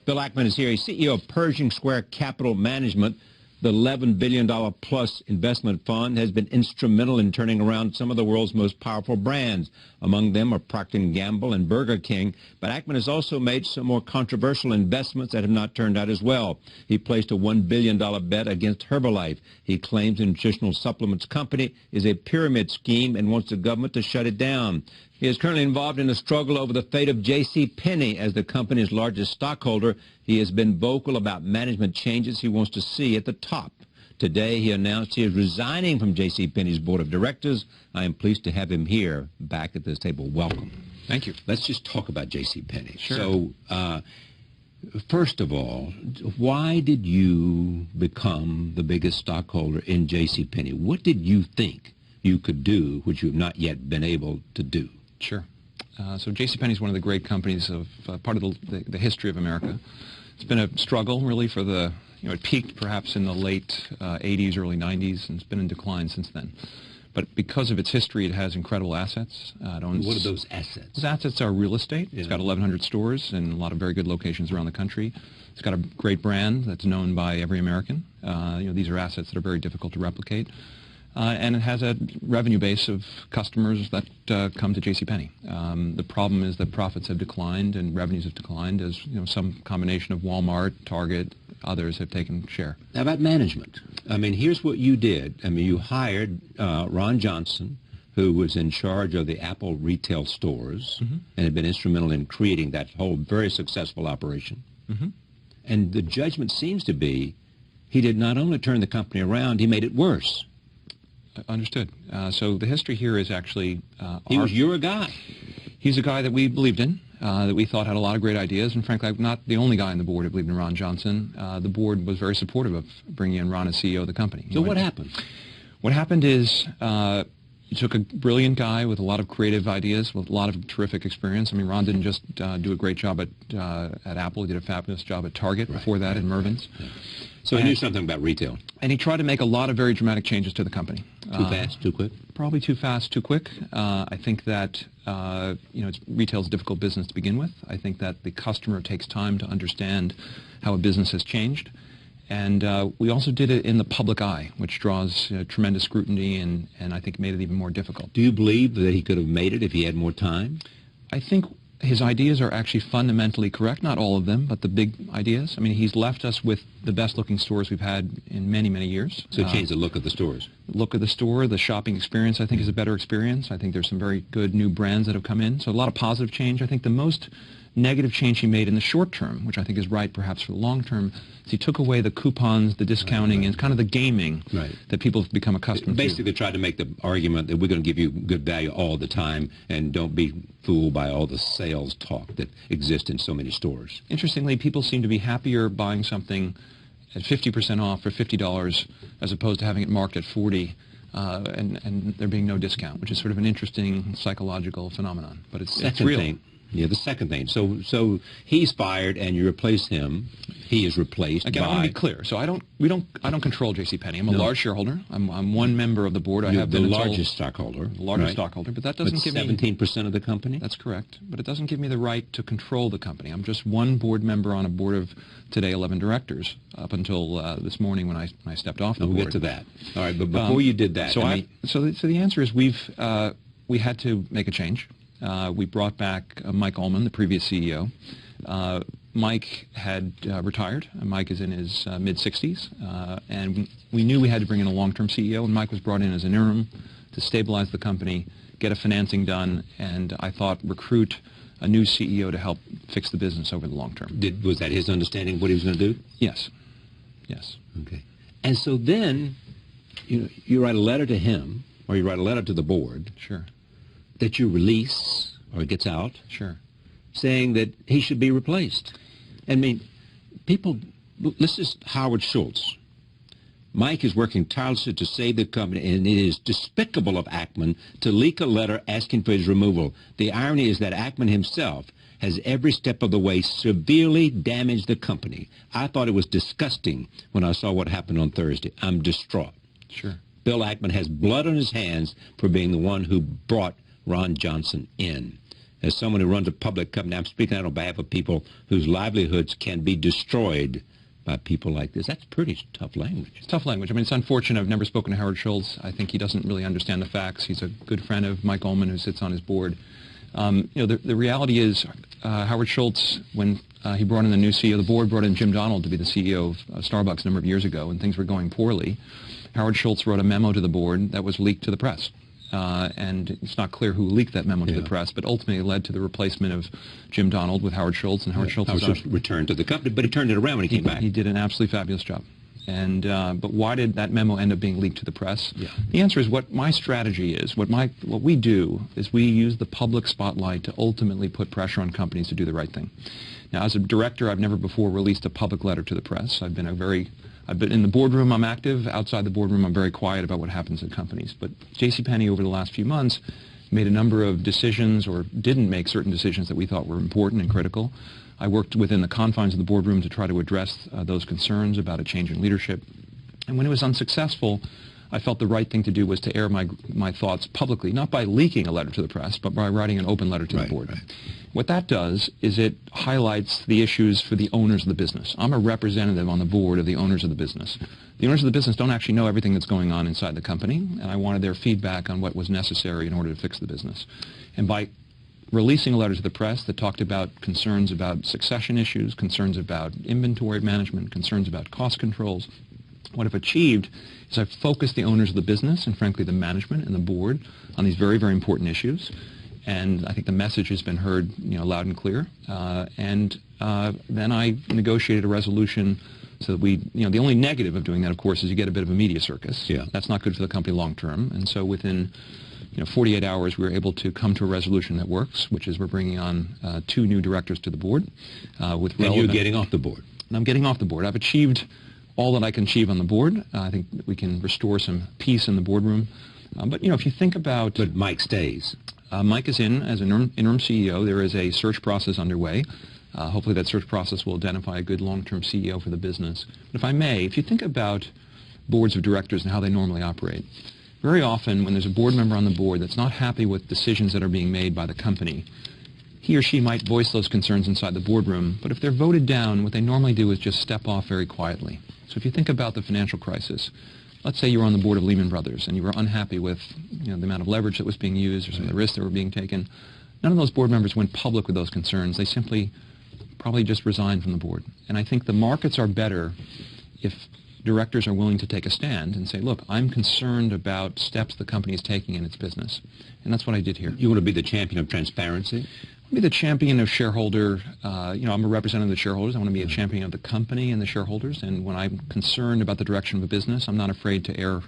Bill Ackman is here. He's CEO of Pershing Square Capital Management. The $11 billion plus investment fund has been instrumental in turning around some of the world's most powerful brands. Among them are Procter & Gamble and Burger King. But Ackman has also made some more controversial investments that have not turned out as well. He placed a $1 billion bet against Herbalife. He claims the nutritional supplements company is a pyramid scheme and wants the government to shut it down. He is currently involved in a struggle over the fate of J.C. Penney as the company's largest stockholder. He has been vocal about management changes he wants to see at the top. Today, he announced he is resigning from J.C. Penney's board of directors. I am pleased to have him here back at this table. Welcome. Thank you. Let's just talk about J.C. Penney. Sure. So, first of all, why did you become the biggest stockholder in J.C. Penney? What did you think you could do which you have not yet been able to do? Sure. So JCPenney is one of the great companies of part of the history of America. It's been a struggle, really, for the, it peaked perhaps in the late 80s, early 90s, and it's been in decline since then. But because of its history, it has incredible assets. What are those assets? Those assets are real estate. Yeah. It's got 1,100 stores in a lot of very good locations around the country. It's got a great brand that's known by every American. These are assets that are very difficult to replicate. And it has a revenue base of customers that come to JCPenney. The problem is that profits have declined and revenues have declined as some combination of Walmart, Target, others have taken share. Now about management. I mean, here's what you did. I mean, you hired Ron Johnson, who was in charge of the Apple retail stores and had been instrumental in creating that whole very successful operation. And the judgment seems to be he did not only turn the company around, he made it worse. Understood. So the history here is actually... he was your guy. He's a guy that we believed in, that we thought had a lot of great ideas, and frankly, I'm not the only guy on the board who believed in Ron Johnson. The board was very supportive of bringing in Ron as CEO of the company. So what happened? What happened is you took a brilliant guy with a lot of creative ideas, with a lot of terrific experience. I mean, Ron didn't just do a great job at Apple. He did a fabulous job at Target before that, in Mervyn's. Yeah. So he knew something about retail. And he tried to make a lot of very dramatic changes to the company. Too fast, too quick? Probably too fast, too quick. I think that retail is a difficult business to begin with. I think that the customer takes time to understand how a business has changed. And we also did it in the public eye, which draws tremendous scrutiny and I think made it even more difficult. Do you believe that he could have made it if he had more time? I think his ideas are actually fundamentally correct. Not all of them, but the big ideas. I mean, he's left us with the best-looking stores we've had in many, many years. So change the look of the stores. Look of the store, the shopping experience, I think, is a better experience. I think there's some very good new brands that have come in. So a lot of positive change. I think the most negative change he made in the short term, which I think is right perhaps for the long term, is he took away the coupons, the discounting, and kind of the gaming that people have become accustomed to. Basically tried to make the argument that we're going to give you good value all the time and don't be fooled by all the sales talk that exists in so many stores. Interestingly, people seem to be happier buying something at 50% off for $50 as opposed to having it marked at $40 and there being no discount, which is sort of an interesting psychological phenomenon. But it's real. Yeah, the second thing. So he's fired, and you replace him. He is replaced. Again, I want to be clear. So I don't control JCPenney. I'm a large shareholder. I'm one member of the board. I have the largest stockholder. The largest stockholder, but that doesn't give me 17% of the company. That's correct, but it doesn't give me the right to control the company. I'm just one board member on a board of today 11 directors up until this morning when I stepped off the board. We'll get to that. All right, but before you did that, so the answer is we had to make a change. We brought back Mike Ullman, the previous CEO. Mike had retired. Mike is in his mid-60s, and we knew we had to bring in a long-term CEO, and Mike was brought in as an interim to stabilize the company, get a financing done, and I thought recruit a new CEO to help fix the business over the long term. Was that his understanding of what he was going to do? Yes. Yes. Okay. And so then you write a letter to him, or you write a letter to the board. Sure. That you release, or it gets out, saying that he should be replaced. I mean, this is Howard Schultz. Mike is working tirelessly to save the company, and it is despicable of Ackman to leak a letter asking for his removal. The irony is that Ackman himself has every step of the way severely damaged the company. I thought it was disgusting when I saw what happened on Thursday. I'm distraught. Sure. Bill Ackman has blood on his hands for being the one who brought Ron Johnson in. As someone who runs a public company, I'm speaking out on behalf of people whose livelihoods can be destroyed by people like this. That's pretty tough language. It's tough language. I mean, it's unfortunate. I've never spoken to Howard Schultz. I think he doesn't really understand the facts. He's a good friend of Mike Ullman, who sits on his board. The reality is Howard Schultz, when he brought in the new CEO, the board brought in Jim Donald to be the CEO of Starbucks a number of years ago, and things were going poorly. Howard Schultz wrote a memo to the board that was leaked to the press. And it's not clear who leaked that memo to the press, but ultimately led to the replacement of Jim Donald with Howard Schultz, and Howard Schultz returned to the company, but he turned it around when he came back. He did an absolutely fabulous job. And but why did that memo end up being leaked to the press? The answer is what my strategy is. What we do is we use the public spotlight to ultimately put pressure on companies to do the right thing. Now, as a director, I've never before released a public letter to the press. I've been in the boardroom, I'm active. Outside the boardroom, I'm very quiet about what happens at companies. But JCPenney, over the last few months, made a number of decisions, or didn't make certain decisions that we thought were important and critical. I worked within the confines of the boardroom to try to address those concerns about a change in leadership. And when it was unsuccessful, I felt the right thing to do was to air my thoughts publicly, not by leaking a letter to the press, but by writing an open letter to the board. What that does is it highlights the issues for the owners of the business. I'm a representative on the board of the owners of the business. The owners of the business don't actually know everything that's going on inside the company, and I wanted their feedback on what was necessary in order to fix the business. And by releasing a letter to the press that talked about concerns about succession issues, concerns about inventory management, concerns about cost controls, what I've achieved is I've focused the owners of the business and, frankly, the management and the board on these very, very important issues. And I think the message has been heard, loud and clear. Then I negotiated a resolution so that the only negative of doing that, of course, is you get a bit of a media circus. That's not good for the company long term. And so within 48 hours, we were able to come to a resolution that works, which is we're bringing on 2 new directors to the board. And you're getting off the board. And I'm getting off the board. I've achieved all that I can achieve on the board. I think that we can restore some peace in the boardroom. But if you think about... But Mike stays. Mike is in as an interim CEO. There is a search process underway. Hopefully that search process will identify a good long-term CEO for the business. But if I may, if you think about boards of directors and how they normally operate, very often when there's a board member on the board that's not happy with decisions that are being made by the company, he or she might voice those concerns inside the boardroom, but if they're voted down, what they normally do is just step off very quietly. So if you think about the financial crisis, let's say you were on the board of Lehman Brothers and you were unhappy with the amount of leverage that was being used or some of the risks that were being taken. None of those board members went public with those concerns. They simply probably just resigned from the board. And I think the markets are better if directors are willing to take a stand and say, look, I'm concerned about steps the company is taking in its business. And that's what I did here. You want to be the champion of transparency? Be the champion of shareholder, I'm a representative of the shareholders. I want to be a champion of the company and the shareholders. And when I'm concerned about the direction of a business, I'm not afraid to air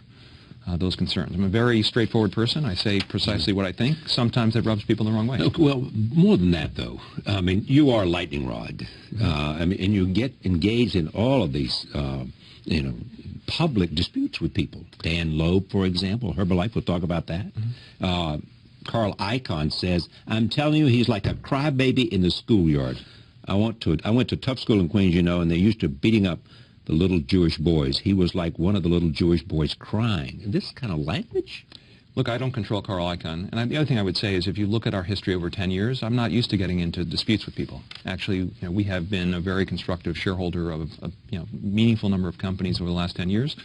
those concerns. I'm a very straightforward person. I say precisely what I think. Sometimes that rubs people the wrong way. Well, more than that, though. I mean, you are a lightning rod. And you get engaged in all of these, public disputes with people. Dan Loeb, for example, Herbalife, we'll talk about that. Carl Icahn says, I'm telling you, he's like a crybaby in the schoolyard. I went to tough school in Queens, and they used to beating up the little Jewish boys. He was like one of the little Jewish boys crying. This kind of language? Look, I don't control Carl Icahn. And the other thing I would say is if you look at our history over 10 years, I'm not used to getting into disputes with people. Actually, we have been a very constructive shareholder of a meaningful number of companies over the last 10 years.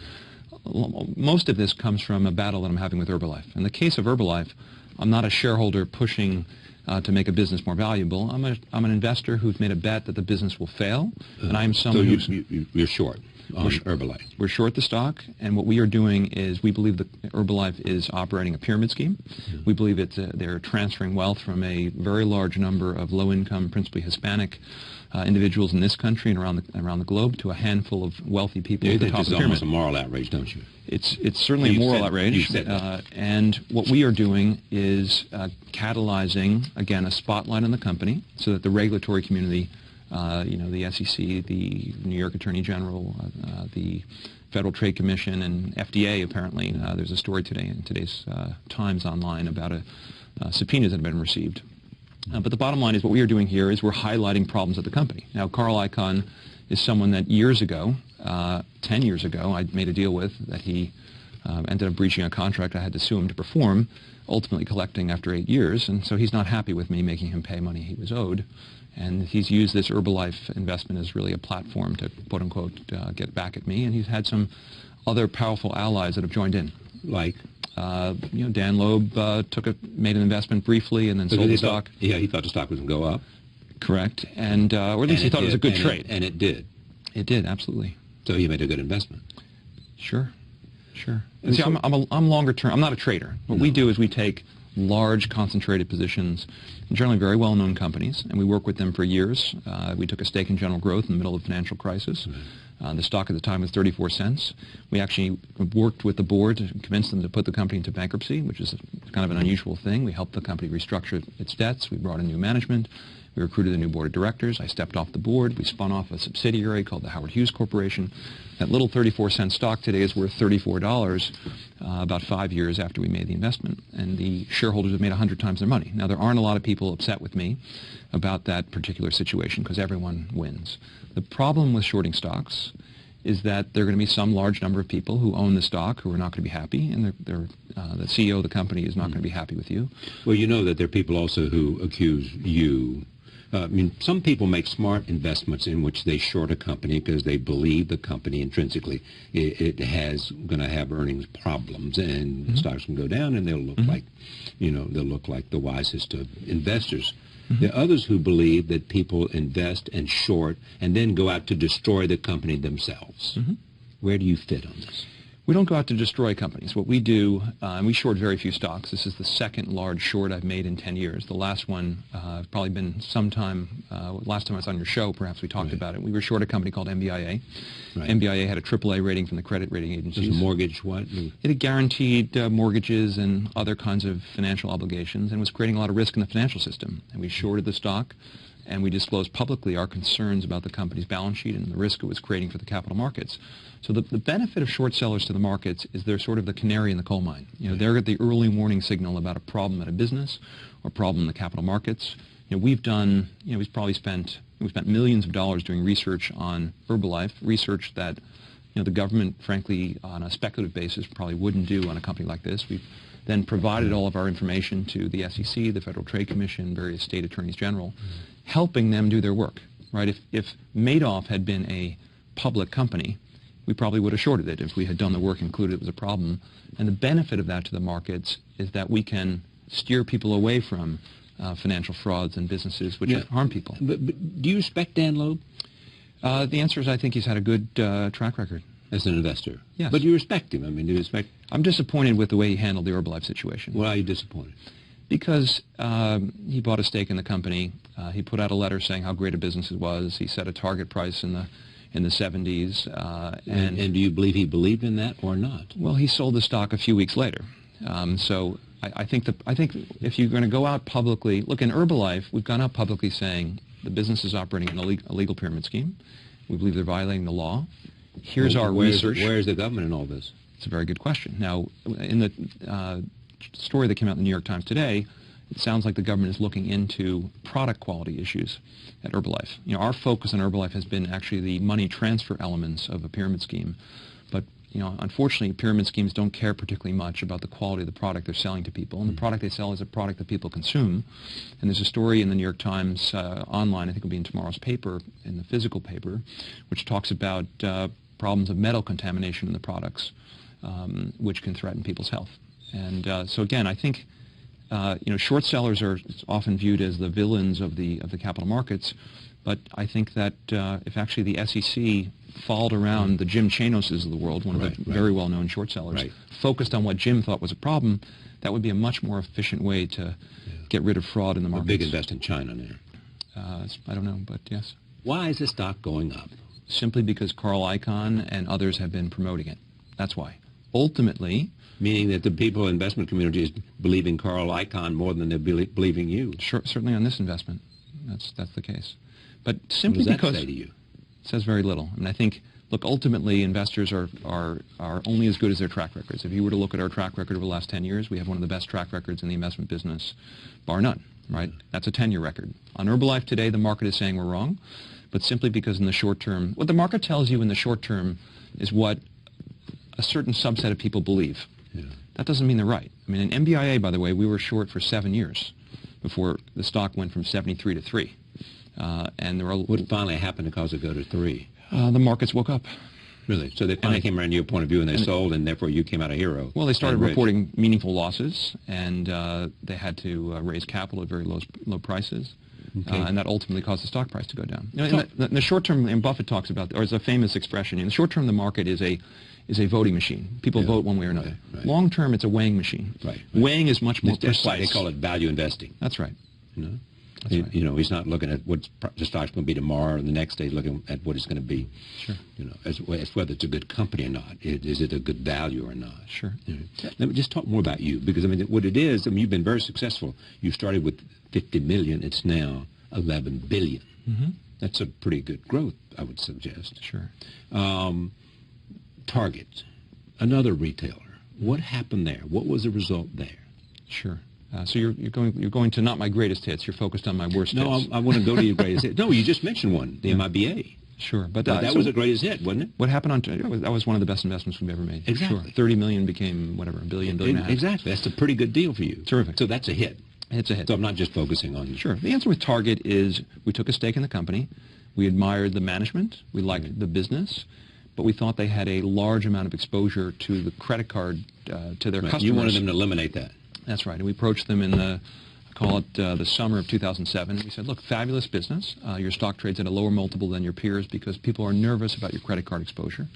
Most of this comes from a battle that I'm having with Herbalife. In the case of Herbalife, I'm not a shareholder pushing to make a business more valuable. I'm an investor who's made a bet that the business will fail, and I'm someone who's... You're short on Herbalife. We're short the stock, and what we are doing is we believe that Herbalife is operating a pyramid scheme. We believe they're transferring wealth from a very large number of low-income, principally Hispanic individuals in this country and around the globe to a handful of wealthy people at the top of the pyramid. It's almost a moral outrage, don't you? It's certainly a moral outrage. You said that. And what we are doing is catalyzing, again, a spotlight on the company so that the regulatory community, the SEC, the New York Attorney General, the Federal Trade Commission, and FDA, apparently, there's a story today in today's Times online about subpoenas that have been received. But the bottom line is what we are doing here is we're highlighting problems at the company. Now, Carl Icahn is someone that years ago, 10 years ago, I made a deal with that he ended up breaching a contract I had to sue him to perform, ultimately collecting after 8 years. And so he's not happy with me making him pay money he was owed. And he's used this Herbalife investment as really a platform to, quote unquote, get back at me. And he's had some other powerful allies that have joined in. Like? Dan Loeb made an investment briefly and then sold the stock. Yeah, he thought the stock was going to go up. Correct. And, or at least he thought it was a good trade. And it did. It did, absolutely. So he made a good investment. Sure. See, I'm longer term. I'm not a trader. What we do is we take large concentrated positions in generally very well-known companies, and we work with them for years. We took a stake in General Growth in the middle of the financial crisis. The stock at the time was 34 cents. We actually worked with the board to convince them to put the company into bankruptcy, which is kind of an unusual thing. We helped the company restructure its debts. We brought in new management. We recruited a new board of directors. I stepped off the board. We spun off a subsidiary called the Howard Hughes Corporation. That little 34-cent stock today is worth $34 about 5 years after we made the investment. And the shareholders have made 100 times their money. Now, there aren't a lot of people upset with me about that particular situation because everyone wins. The problem with shorting stocks is that there are going to be some large number of people who own the stock who are not going to be happy, and the CEO of the company is not going to be happy with you. Well, you know that there are people also who accuse you. Some people make smart investments in which they short a company because they believe the company intrinsically it has going to have earnings problems, and stocks can go down, and they'll look like, they'll look like the wisest of investors. There are others who believe that people invest and short and then go out to destroy the company themselves. Where do you fit on this? We don't go out to destroy companies. What we do, and we short very few stocks. This is the second large short I've made in 10 years. The last one probably been sometime, last time I was on your show, perhaps we talked about it. We were short a company called MBIA. MBIA had a AAA rating from the credit rating agencies. It was a mortgage what? It had guaranteed mortgages and other kinds of financial obligations and was creating a lot of risk in the financial system. And we shorted the stock, and we disclosed publicly our concerns about the company's balance sheet and the risk it was creating for the capital markets. So the benefit of short sellers to the markets is they're sort of the canary in the coal mine. They're at the early warning signal about a problem at a business or problem in the capital markets. We've done, we spent millions of dollars doing research on Herbalife, research that, the government, frankly, on a speculative basis probably wouldn't do on a company like this. We've then provided all of our information to the SEC, the Federal Trade Commission, various state attorneys general, helping them do their work, right? If Madoff had been a public company, we probably would have shorted it if we had done the work, included it was a problem. And the benefit of that to the markets is that we can steer people away from financial frauds and businesses which harm people. But do you respect Dan Loeb? The answer is I think he's had a good track record. As an investor? Yes. But do you respect him? Do you respect... I'm disappointed with the way he handled the Herbalife situation. Why are you disappointed? Because he bought a stake in the company. He put out a letter saying how great a business it was. He set a target price in the 70s. And do you believe he believed in that or not? Well, he sold the stock a few weeks later. So I think if you're going to go out publicly, look, in Herbalife, we've gone out publicly saying the business is operating in a legal pyramid scheme. We believe they're violating the law. Here's our research. Where is the government in all this? It's a very good question. Now, in the story that came out in the New York Times today, it sounds like the government is looking into product quality issues at Herbalife. Our focus on Herbalife has been actually the money transfer elements of a pyramid scheme. But, unfortunately, pyramid schemes don't care particularly much about the quality of the product they're selling to people. And the product they sell is a product that people consume. And there's a story in the New York Times online, I think it'll be in tomorrow's paper, in the physical paper, which talks about problems of metal contamination in the products, which can threaten people's health. And so again, I think short sellers are often viewed as the villains of the capital markets, but I think that if actually the SEC followed around the Jim Chanoses of the world, one of the very well-known short sellers, focused on what Jim thought was a problem, that would be a much more efficient way to get rid of fraud in the markets. A big invest in China there. I don't know, but yes. Why is the stock going up? Simply because Carl Icahn and others have been promoting it. That's why. Ultimately... Meaning that the people investment community is believing Carl Icahn more than they're believing you. Sure, certainly on this investment. That's the case. But simply what does because... that say to you? It says very little. I think, look, ultimately investors are only as good as their track records. If you were to look at our track record over the last 10 years, we have one of the best track records in the investment business, bar none, right? That's a 10-year record. On Herbalife today, the market is saying we're wrong, but simply because in the short term, what the market tells you in the short term is what a certain subset of people believe. Yeah. That doesn't mean they're right. I mean, in MBIA, by the way, we were short for 7 years before the stock went from 73 to 3. And there were What finally happened to cause it to go to 3? The markets woke up. Really? So they finally came around to your point of view and they sold, and therefore you came out a hero. Well, they started reporting meaningful losses, and they had to raise capital at very low prices. Okay. And that ultimately caused the stock price to go down. You know, in the short term, and Buffett talks about, or there's a famous expression, in the short term the market is a voting machine. People vote one way or another. Right. Long term, it's a weighing machine. Right. Weighing is much more That's precise. why they call it value investing. That's right. You know? That's right. You know, he's not looking at what the stock's going to be tomorrow, or the next day he's looking at what it's going to be. Sure. You know, as whether it's a good company or not. Is it a good value or not? Sure. You know? Let me just talk more about you, because I mean, what it is, I mean, you've been very successful. You started with 50 million. It's now 11 billion. Mm-hmm. That's a pretty good growth, I would suggest. Sure. Target, another retailer. What happened there? What was the result there? Sure. So you're going to not my greatest hits. You're focused on my worst No, hits. I want to go to your greatest hit. No, you just mentioned one, the MIBA. Sure, but That so was the greatest hit, wasn't it? what happened on that was one of the best investments we've ever made. Exactly. Sure. 30 million became whatever, a billion and a half. Exactly. That's a pretty good deal for you. Terrific. So that's a hit. It's a hit. So I'm not just focusing on... Sure. The answer with Target is we took a stake in the company. We admired the management. We liked the business. But we thought they had a large amount of exposure to the credit card, to their customers. You wanted them to eliminate that. That's right. And we approached them in the, call it the summer of 2007. We said, look, fabulous business. Your stock trades at a lower multiple than your peers because people are nervous about your credit card exposure.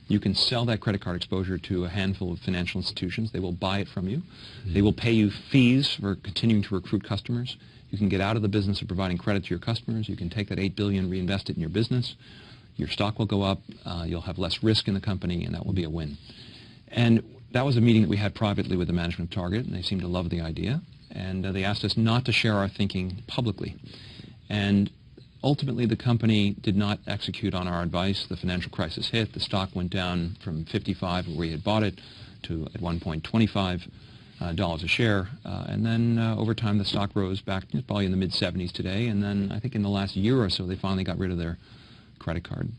You can sell that credit card exposure to a handful of financial institutions. They will buy it from you. They will pay you fees for continuing to recruit customers. You can get out of the business of providing credit to your customers. You can take that $8 billion, reinvest it in your business. Your stock will go up. You'll have less risk in the company, and that will be a win. And that was a meeting that we had privately with the management of Target, and they seemed to love the idea. And they asked us not to share our thinking publicly. And ultimately, the company did not execute on our advice. The financial crisis hit. The stock went down from 55, where we had bought it, to at one point $25 a share. And then over time, the stock rose back, probably in the mid-70s today. And then I think in the last year or so, they finally got rid of their credit card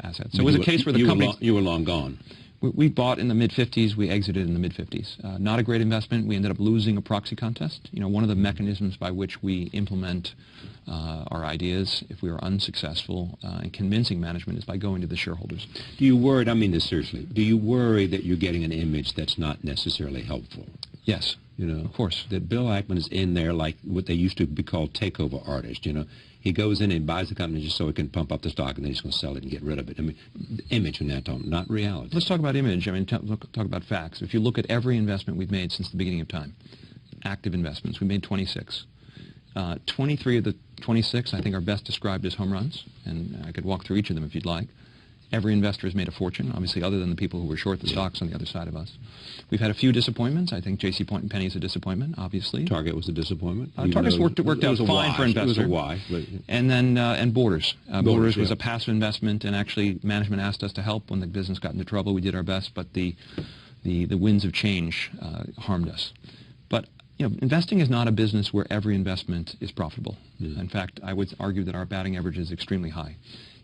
assets. So it was a case where the company... You were long gone. We bought in the mid-50s. We exited in the mid-50s. Not a great investment. We ended up losing a proxy contest. You know, one of the mechanisms by which we implement our ideas, if we are unsuccessful in convincing management, is by going to the shareholders. Do you worry, I mean this seriously, do you worry that you're getting an image that's not necessarily helpful? Yes. You know, of course. That Bill Ackman is in there like what they used to be called takeover artists, you know. He goes in and buys the company just so he can pump up the stock, and then he's going to sell it and get rid of it. I mean, the image in that tone, not reality. Let's talk about image. I mean, talk about facts. If you look at every investment we've made since the beginning of time, active investments, we made 26. 23 of the 26, I think, are best described as home runs, and I could walk through each of them if you'd like. Every investor has made a fortune, obviously, other than the people who were short the stocks on the other side of us. We've had a few disappointments. I think J.C. Penny is a disappointment, obviously. Target was a disappointment. Target's worked out fine for investors. It was a why. But... And then and Borders. Borders was yeah. a passive investment, and actually management asked us to help when the business got into trouble. We did our best, but the winds of change harmed us. But you know, investing is not a business where every investment is profitable. Yeah. In fact, I would argue that our batting average is extremely high.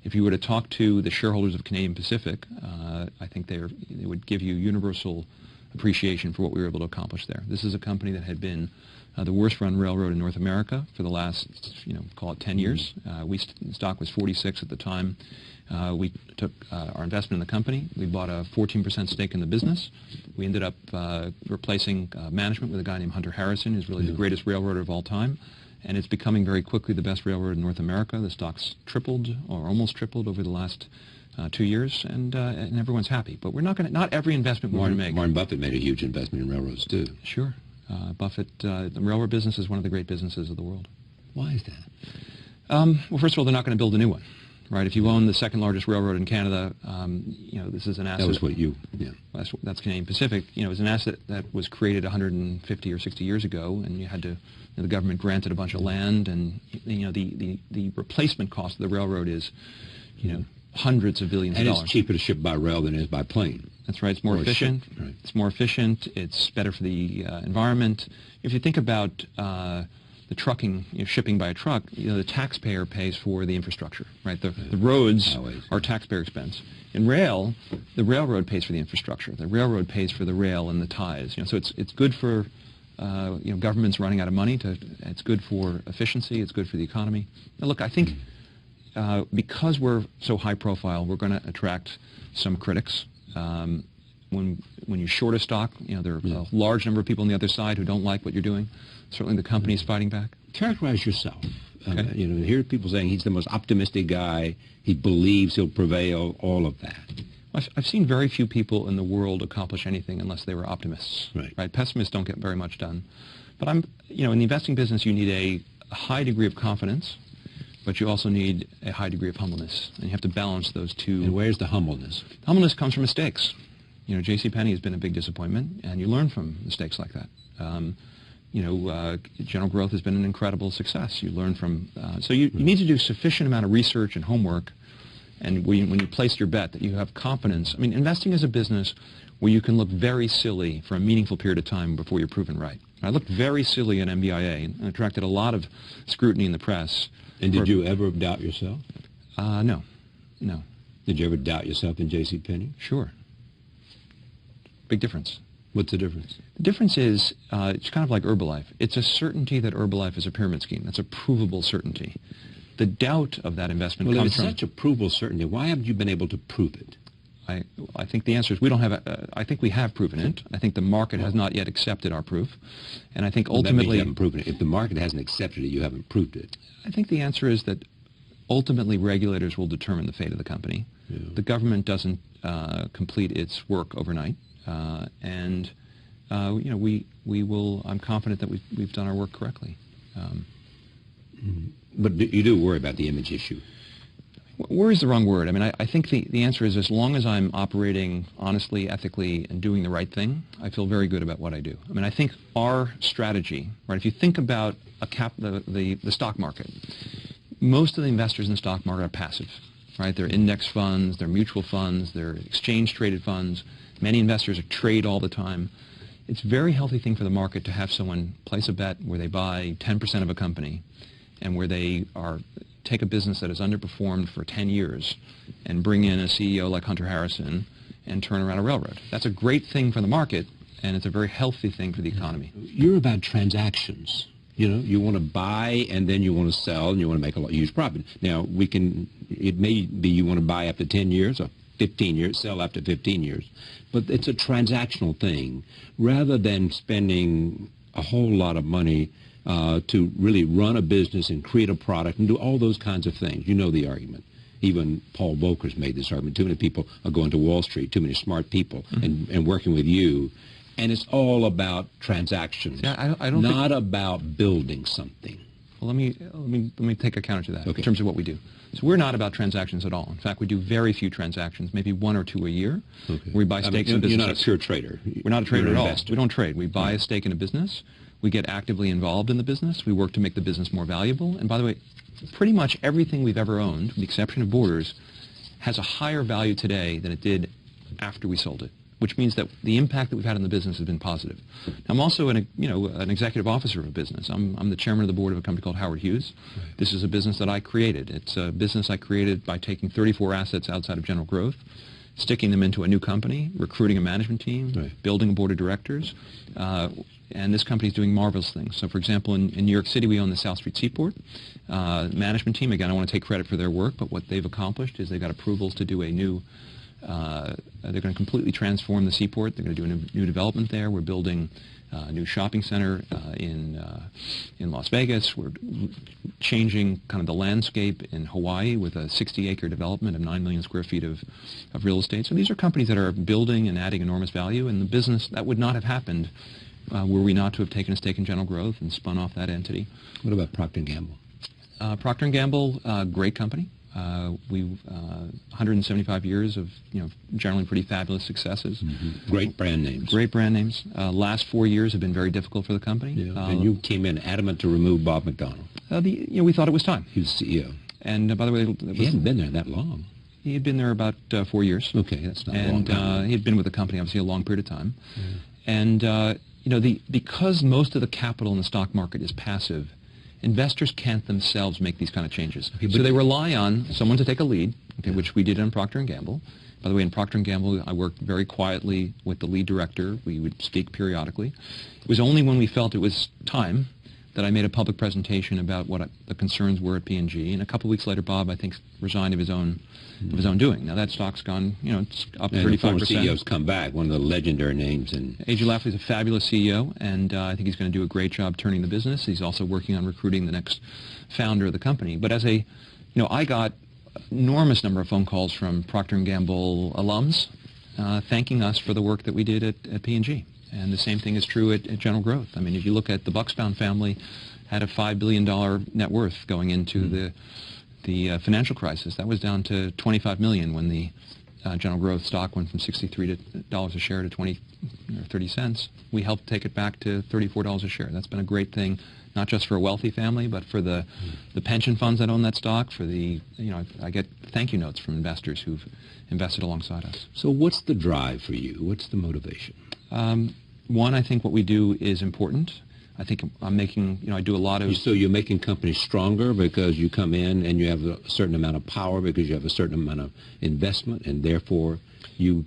If you were to talk to the shareholders of Canadian Pacific, I think they would give you universal appreciation for what we were able to accomplish there. This is a company that had been the worst-run railroad in North America for the last, call it 10 years. Stock was 46 at the time. We took our investment in the company. We bought a 14% stake in the business. We ended up replacing management with a guy named Hunter Harrison, who's really the greatest railroader of all time. And it's becoming very quickly the best railroad in North America. The stock's tripled or almost tripled over the last 2 years, and everyone's happy. But we're not going to. Not every investment we're going to make. Warren Buffett made a huge investment in railroads too. Sure, Buffett. The railroad business is one of the great businesses of the world. Why is that? Well, first of all, they're not going to build a new one, right? If you own the second largest railroad in Canada, this is an asset. That was what you. Yeah. That's Canadian Pacific. It's an asset that was created 150 or 60 years ago, and you had to. The government granted a bunch of land, and the replacement cost of the railroad is, hundreds of billions of dollars. And it's cheaper to ship by rail than it is by plane. That's right. It's more efficient. Right. It's more efficient. It's better for the environment. If you think about the trucking, shipping by a truck, the taxpayer pays for the infrastructure, right? The roads are taxpayer expense. In rail, the railroad pays for the infrastructure. The railroad pays for the rail and the ties. So it's good for governments running out of money. It's good for efficiency. It's good for the economy. Now, look, I think because we're so high profile, we're going to attract some critics. When you short a stock, there are a large number of people on the other side who don't like what you're doing. Certainly, the company's fighting back. Characterize yourself. Okay. Here are people saying he's the most optimistic guy. He believes he'll prevail. All of that. I've seen very few people in the world accomplish anything unless they were optimists. Right. Pessimists don't get very much done. But in the investing business, you need a high degree of confidence, but you also need a high degree of humbleness, and you have to balance those two. And where's the humbleness? Humbleness comes from mistakes. JCPenney has been a big disappointment, and you learn from mistakes like that. General Growth has been an incredible success. You learn from, so you need to do sufficient amount of research and homework, and when you place your bet that you have confidence. Investing is a business where you can look very silly for a meaningful period of time before you're proven right. I looked very silly at MBIA and attracted a lot of scrutiny in the press. And did you ever doubt yourself? No. Did you ever doubt yourself in JCPenney? Sure. Big difference. What's the difference? The difference is it's kind of like Herbalife. It's a certainty that Herbalife is a pyramid scheme. That's a provable certainty. The doubt of that investment comes from... Well, if it's such a provable certainty, why haven't you been able to prove it? I think the answer is we don't have I think we have proven it. I think the market has not yet accepted our proof. And I think ultimately... That means you haven't proven it. If the market hasn't accepted it, you haven't proved it. I think the answer is that ultimately regulators will determine the fate of the company. Yeah. The government doesn't complete its work overnight. We will. I'm confident that we've done our work correctly. But you do worry about the image issue. Worry is the wrong word. I think the answer is as long as I'm operating honestly, ethically, and doing the right thing, I feel very good about what I do. I think our strategy, right? If you think about the stock market, most of the investors in the stock market are passive, right? They're index funds, they're mutual funds, they're exchange-traded funds. Many investors trade all the time. It's a very healthy thing for the market to have someone place a bet where they buy 10% of a company and where they take a business that has underperformed for 10 years and bring in a CEO like Hunter Harrison and turn around a railroad. That's a great thing for the market, and it's a very healthy thing for the economy. You're about transactions. You want to buy and then you want to sell and you want to make a huge profit. Now, it may be you want to buy after 10 years or 15 years, sell after 15 years. But it's a transactional thing rather than spending a whole lot of money to really run a business and create a product and do all those kinds of things. You know the argument. Even Paul Volcker's made this argument. Too many people are going to Wall Street, too many smart people, and working with you. And it's all about transactions, not about building something. Well, let me take a counter to that in terms of what we do. So we're not about transactions at all. In fact, we do very few transactions, maybe one or two a year. Okay. We buy stakes in businesses. You're not a pure trader. We're not a trader at all. Investor. We don't trade. We buy a stake in a business. We get actively involved in the business. We work to make the business more valuable. And by the way, pretty much everything we've ever owned, with the exception of Borders, has a higher value today than it did after we sold it, which means that the impact that we've had on the business has been positive. I'm also an executive officer of a business. I'm the chairman of the board of a company called Howard Hughes. Right. This is a business that I created. It's a business I created by taking 34 assets outside of General Growth, sticking them into a new company, recruiting a management team, right. building a board of directors, and this company is doing marvelous things. So, for example, in New York City, we own the South Street Seaport. Management team, again, I want to take credit for their work, but what they've accomplished is they've got approvals to do a new they're going to completely transform the seaport. They're going to do a new development there. We're building a new shopping center in Las Vegas. We're changing kind of the landscape in Hawaii with a 60-acre development of 9 million square feet of real estate. So these are companies that are building and adding enormous value, and the business that would not have happened were we not to have taken a stake in General Growth and spun off that entity. What about Procter & Gamble? Procter & Gamble, great company. We've 175 years of generally pretty fabulous successes. Mm-hmm. Great brand names. Great brand names. Last 4 years have been very difficult for the company. Yeah. And you came in adamant to remove Bob McDonnell. We thought it was time. He was CEO. And by the way, he hadn't been there that long. He had been there about 4 years. Okay, that's not a long time. And he had been with the company obviously a long period of time. Yeah. And because most of the capital in the stock market is passive, Investors can't themselves make these kind of changes. Okay, so they rely on someone to take a lead, okay, which we did in Procter & Gamble. By the way, in Procter & Gamble, I worked very quietly with the lead director. We would speak periodically. It was only when we felt it was time that I made a public presentation about what the concerns were at P&G. And a couple of weeks later, Bob, I think, resigned of his own doing. Now that stock's gone, it's up 35%. The former CEO's come back, one of the legendary names. A.J. Lafley's a fabulous CEO, and I think he's going to do a great job turning the business. He's also working on recruiting the next founder of the company. But as I got enormous number of phone calls from Procter & Gamble alums thanking us for the work that we did at P&G. And the same thing is true at General Growth. I mean, if you look at the Buxbaum family, had a $5 billion net worth going into the financial crisis. That was down to $25 million when the General Growth stock went from $63 a share to 20 or 30 cents. We helped take it back to $34 a share. That's been a great thing, not just for a wealthy family, but for the pension funds that own that stock, for I get thank you notes from investors who've invested alongside us. So what's the drive for you? What's the motivation? One, I think what we do is important. I think I'm making, I do a lot of... So you're making companies stronger because you come in and you have a certain amount of power because you have a certain amount of investment, and therefore you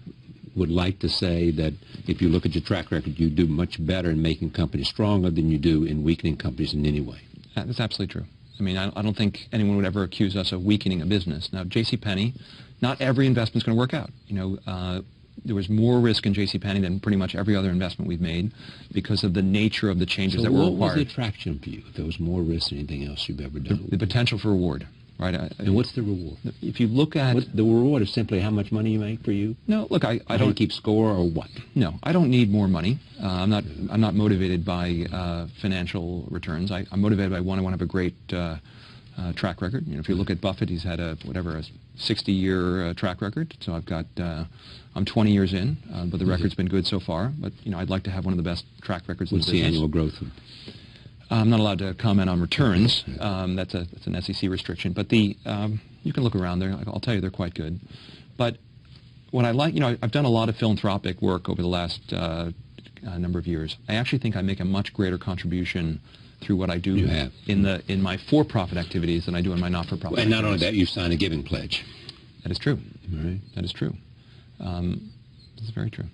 would like to say that if you look at your track record, you do much better in making companies stronger than you do in weakening companies in any way. That's absolutely true. I mean, I don't think anyone would ever accuse us of weakening a business. Now, JCPenney, not every investment's going to work out. There was more risk in JCPenney than pretty much every other investment we've made because of the nature of the changes that were required. So what was the attraction for you if there was more risk than anything else you've ever done? The potential for reward, right? And what's the reward? If you look at... The reward is simply how much money you make for you? No, look, I don't keep score or what? No, I don't need more money. I'm not motivated by financial returns. I'm motivated by one, I want to have a great track record. If you look at Buffett, he's had a 60-year track record. So I'm 20 years in, but the record's been good so far. But I'd like to have one of the best track records in the business. What's the annual growth? I'm not allowed to comment on returns. That's an SEC restriction. But you can look around there. I'll tell you they're quite good. But what I like, I've done a lot of philanthropic work over the last number of years. I actually think I make a much greater contribution through what I do in my for-profit activities than I do in my not-for-profit And activities. not only that, you've signed a giving pledge. That is true. Right. That is true. That's very true.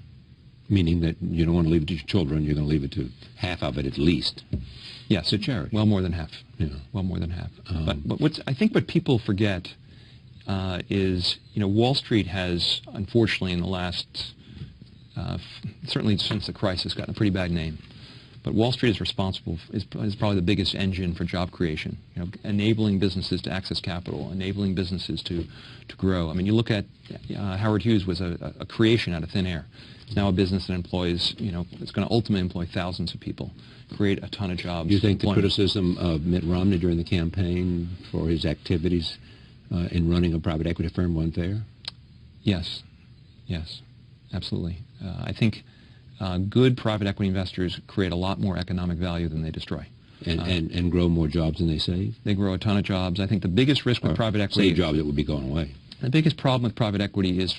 Meaning that you don't want to leave it to your children, you're going to leave it to half of it at least. Yes. To charity. Well more than half. Yeah. Well more than half. But I think what people forget is, Wall Street has, unfortunately, in the last, certainly since the crisis, gotten a pretty bad name. But Wall Street is probably the biggest engine for job creation, enabling businesses to access capital, enabling businesses to grow. I mean, you look at Howard Hughes was a creation out of thin air. It's now a business that employs, it's going to ultimately employ thousands of people, create a ton of jobs. Do you think the criticism of Mitt Romney during the campaign for his activities in running a private equity firm weren't there? Yes, absolutely. I think good private equity investors create a lot more economic value than they destroy. And grow more jobs than they save? They grow a ton of jobs. I think the biggest risk with private equity... Save jobs that would be going away. The biggest problem with private equity is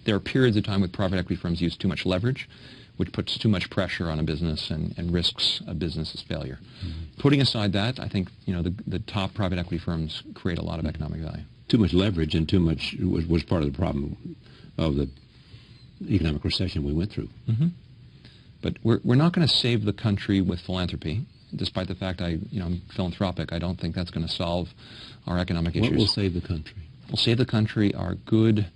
there are periods of time with private equity firms use too much leverage, which puts too much pressure on a business and risks a business's failure. Putting aside that, I think the top private equity firms create a lot of economic value. Too much leverage and too much was part of the problem of the economic recession we went through. But we're not going to save the country with philanthropy, despite the fact I'm philanthropic. I don't think that's going to solve our economic issues. What will save the country? What will save the country are good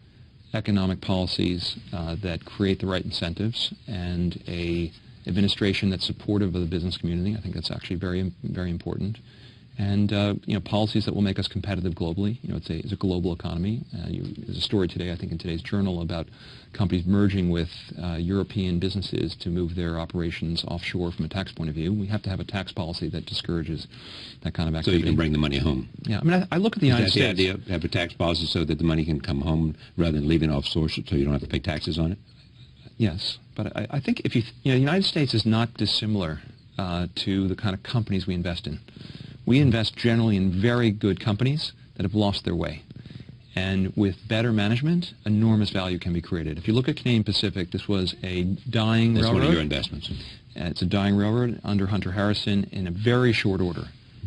economic policies that create the right incentives and a administration that's supportive of the business community. I think that's actually very, very important. And policies that will make us competitive globally. It's a global economy. There's a story today, I think, in today's journal about companies merging with European businesses to move their operations offshore from a tax point of view. We have to have a tax policy that discourages that kind of activity. So you can bring the money home. Yeah, I mean, I look at the United States. Is that the idea? Have a tax policy so that the money can come home rather than leaving offshore so you don't have to pay taxes on it? Yes, but I think if the United States is not dissimilar to the kind of companies we invest in. We invest generally in very good companies that have lost their way. And with better management, enormous value can be created. If you look at Canadian Pacific, this was a dying railroad. That's one of your investments. It's a dying railroad under Hunter Harrison in a very short order.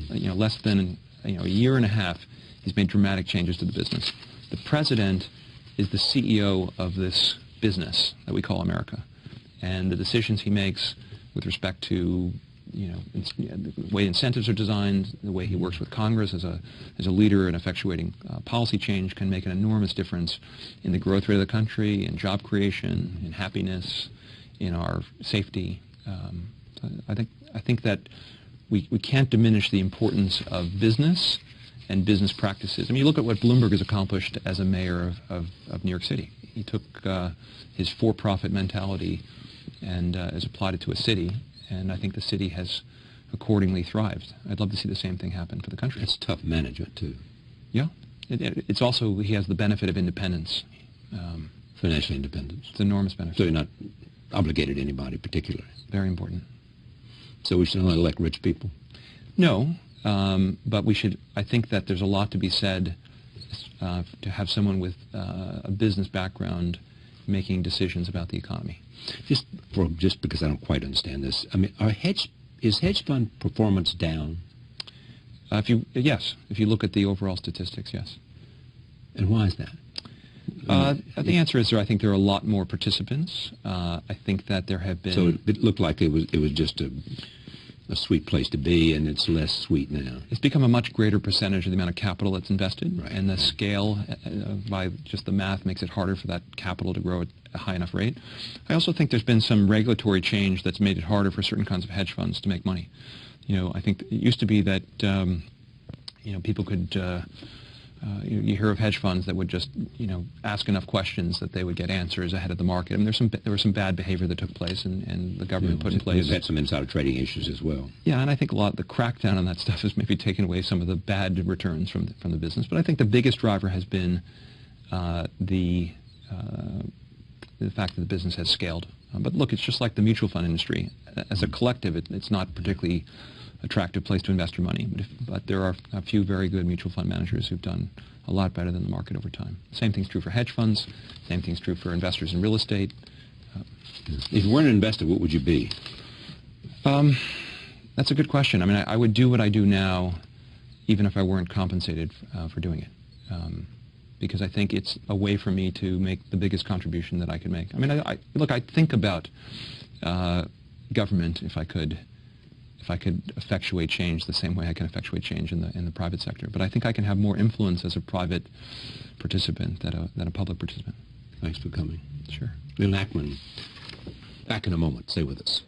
less than a year and a half, he's made dramatic changes to the business. The president is the CEO of this business that we call America, and the decisions he makes with respect to the way incentives are designed, the way he works with Congress as a leader in effectuating policy change can make an enormous difference in the growth rate of the country, in job creation, in happiness, in our safety. I think that we can't diminish the importance of business and business practices. I mean, you look at what Bloomberg has accomplished as a mayor of New York City. He took his for-profit mentality and has applied it to a city, and I think the city has accordingly thrived. I'd love to see the same thing happen for the country. It's tough management, too. Yeah. It's also, he has the benefit of independence. Financial independence. It's an enormous benefit. So you're not obligated to anybody particularly. Very important. So we should not elect rich people? No, but we should. I think that there's a lot to be said to have someone with a business background making decisions about the economy. Just because I don't quite understand this, I mean, is hedge fund performance down? Yes, if you look at the overall statistics, yes. And why is that? The answer is I think there are a lot more participants. I think that there have been. So it looked like it was just a sweet place to be, and it's less sweet now. It's become a much greater percentage of the amount of capital that's invested, right, and the scale, by just the math, makes it harder for that capital to grow at a high enough rate. I also think there's been some regulatory change that's made it harder for certain kinds of hedge funds to make money. I think it used to be that people could. You hear of hedge funds that would just, ask enough questions that they would get answers ahead of the market. I mean, there was some bad behavior that took place, and the government put in place. We've had some insider trading issues as well. Yeah, and I think a lot of the crackdown on that stuff has maybe taken away some of the bad returns from the business. But I think the biggest driver has been the fact that the business has scaled. But look, it's just like the mutual fund industry. As a collective, it's not particularly attractive place to invest your money, but there are a few very good mutual fund managers who've done a lot better than the market over time. Same thing's true for hedge funds. Same thing's true for investors in real estate. If you weren't an investor, what would you be? That's a good question. I mean, I would do what I do now, even if I weren't compensated for doing it, because I think it's a way for me to make the biggest contribution that I could make. I mean, look, I think about government if I could effectuate change the same way I can effectuate change in the private sector. But I think I can have more influence as a private participant than a public participant. Thanks for coming. Sure. Ackman, back in a moment. Stay with us.